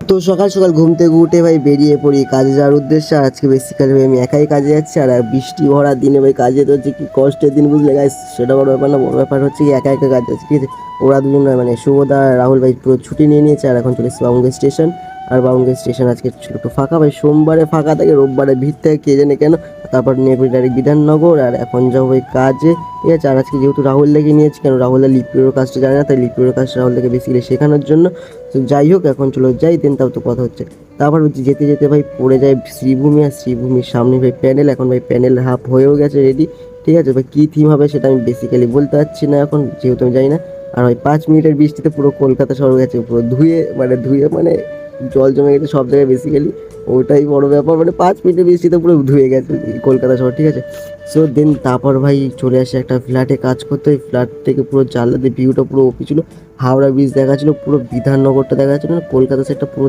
তো সকাল সকাল ঘুম থেকে উঠে ভাই বেরিয়ে পড়ি কাজে যাওয়ার উদ্দেশ্যে। আর আজকে বেসিক্যালি ভাই আমি একাই কাজে যাচ্ছি, আর বৃষ্টি ভরা দিনে ভাই কাজে তো হচ্ছে কি কষ্টের দিন, বুঝলে গাইস? সেটা বড় ব্যাপার না, বড় ব্যাপার হচ্ছে কি একা একা কাজ যাচ্ছে, ঠিক আছে? ওরা দুজন নয়, মানে শুভদা আর রাহুল ভাই পুরো ছুটি নিয়ে নিয়েছে, আর এখন চলে এসেছে বাবুগঞ্জ স্টেশন। আর বাবুগঞ্জ স্টেশন আজকে ছিল একটু ফাঁকা ভাই, সোমবারে ফাঁকা থাকে, রোববারে ভিড় থাকে কে জানে কেন। তারপর নেপুরি ডাইরেক্ট বিধাননগর, আর এখন যাবো ভাই কাজে, ঠিক আছে? আর আজকে যেহেতু রাহুল দাকে নিয়েছি, কেন রাহুলদা লিপিওর কাজটা জানে না, তাই লিপিওর কাজটা রাহুল দাকে বেসিক্যালি শেখানোর জন্য। তো যাই হোক, এখন চলো যাই, দেন তাও তো কথা হচ্ছে। তারপর যেতে যেতে ভাই পড়ে যায় শ্রীভূমি, আর শ্রীভূমির সামনে ভাই প্যানেল। এখন ভাই প্যানেল হাফ হয়েও গেছে রেডি, ঠিক আছে ভাই? কী থিম হবে সেটা আমি বেসিক্যালি বলতে পারছি না এখন, যেহেতু আমি জানি না। আর ভাই 5 মিনিটের বৃষ্টিতে পুরো কলকাতা শহর গেছে পুরো ধুয়ে জল জমে গেছে সব জায়গায় বেসিক্যালি। ওটাই বড় ব্যাপার, মানে 5 মিনিটের বৃষ্টিতে পুরো ধুয়ে গেছে কলকাতা শহর, ঠিক আছে? সো দেন তারপর ভাই চলে আসে একটা ফ্ল্যাটে কাজ করতে। ওই ফ্ল্যাট থেকে পুরো জানলা দিয়ে ভিউটা পুরো ওপি ছিল, হাওড়া ব্রিজ দেখা ছিল, পুরো বিধাননগরটা দেখা যাচ্ছিল, মানে কলকাতা সাইডটা পুরো